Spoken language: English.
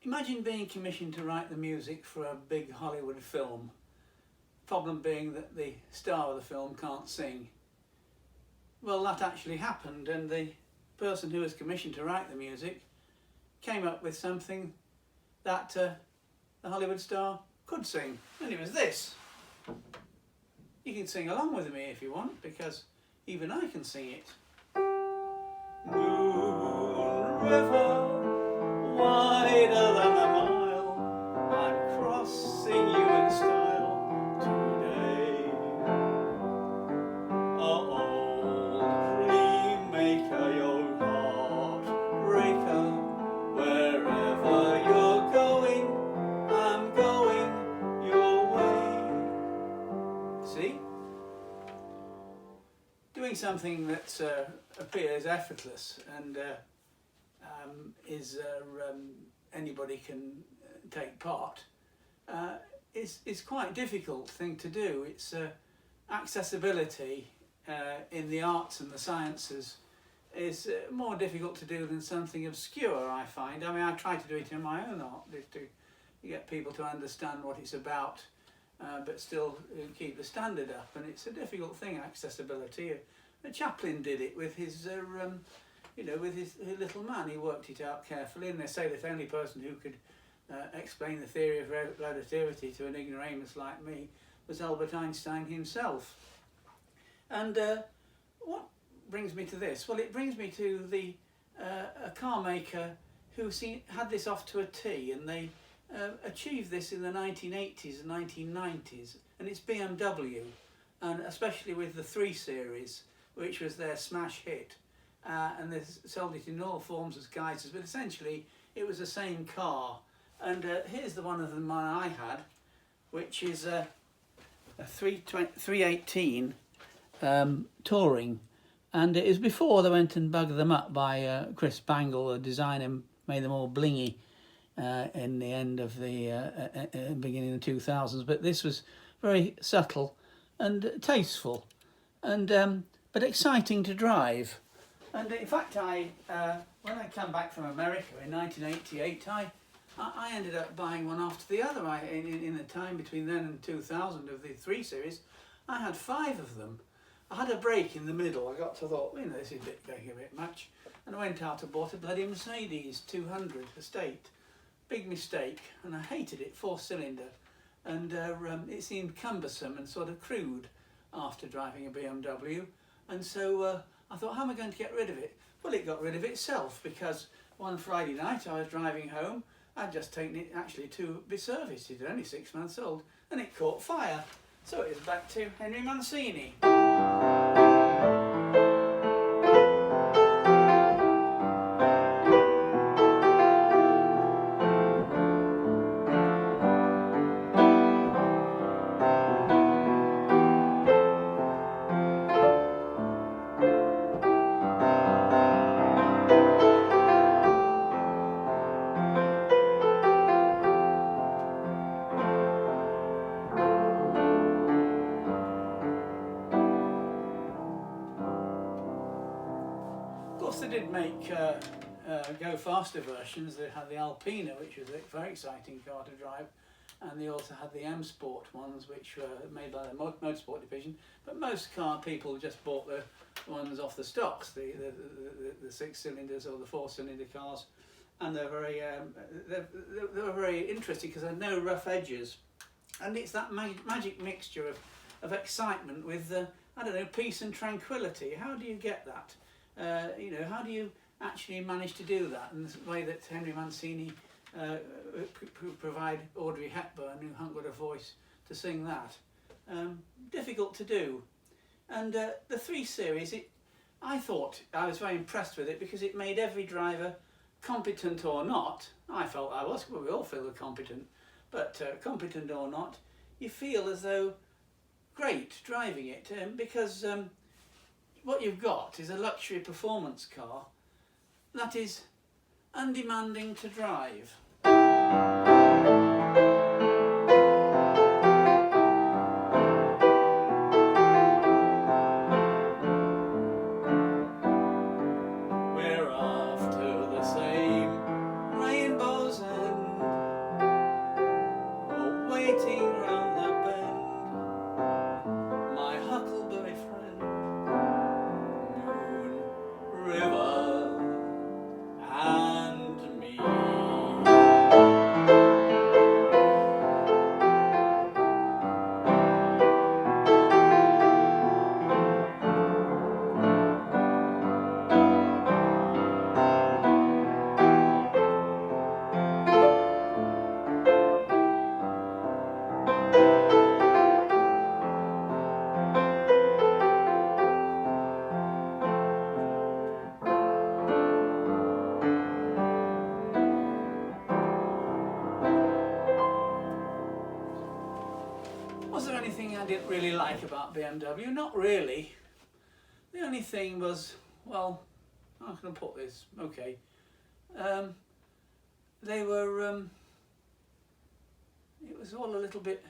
Imagine being commissioned to write the music for a big Hollywood film. Problem being that the star of the film can't sing. Well, that actually happened, and the person who was commissioned to write the music came up with something that the Hollywood star could sing, and it was this. You can sing along with me if you want, because even I can sing it. Moon River, wider than a mile, I'm crossing you in style today. Oh, old dream maker, your heart breaker, wherever you're going, I'm going your way. See? Doing something that appears effortless and anybody can take part is quite a difficult thing to do. It's accessibility in the arts and the sciences is more difficult to do than something obscure, I find. I mean, I try to do it in my own art to get people to understand what it's about, but still keep the standard up. And it's a difficult thing, accessibility. Chaplin did it with his, with his little man. He worked it out carefully, and they say that the only person who could explain the theory of relativity to an ignoramus like me was Albert Einstein himself. And what brings me to this? Well, it brings me to a car maker who had this off to a T, and they achieved this in the 1980s and 1990s, and it's BMW, and especially with the 3 Series, which was their smash hit, and they sold it in all forms as guises, but essentially it was the same car. And here's the one of them I had, which is a 318 Touring, and it was before they went and bugged them up by Chris Bangle, the designer, made them all blingy in the end of the beginning of the 2000s. But this was very subtle and tasteful, and but exciting to drive. And in fact, when I came back from America in 1988, I ended up buying one after the other. In the time between then and 2000 of the 3 Series, I had 5 of them. I had a break in the middle. I got to thought, this is going a bit much, and I went out and bought a bloody Mercedes 200 Estate. Big mistake, and I hated it, 4-cylinder, and it seemed cumbersome and sort of crude after driving a BMW, and so I thought, how am I going to get rid of it? Well, it got rid of itself, because one Friday night I was driving home. I'd just taken it actually to be serviced. It was only 6 months old, and it caught fire. So it was back to Henry Mancini. They did make go faster versions. They had the Alpina, which was a very exciting car to drive, and they also had the M Sport ones, which were made by the Motorsport division. But most car people just bought the ones off the stocks, the 6 cylinders or the 4-cylinder cars, and they were very interesting because they had no rough edges, and it's that magic mixture of excitement with peace and tranquility. How do you get that? How do you actually manage to do that? And the way that Henry Mancini provide Audrey Hepburn, who hadn't got a voice, to sing that. Difficult to do. And the 3 Series, I thought I was very impressed with it because it made every driver, competent or not, I felt I was, well, we all feel competent, but competent or not, you feel as though great driving it, because what you've got is a luxury performance car that is undemanding to drive. We're after the same rainbows and river and me. Was there anything I didn't really like about BMW? Not really. The only thing was, well, how can I put this? Okay. They were, it was all a little bit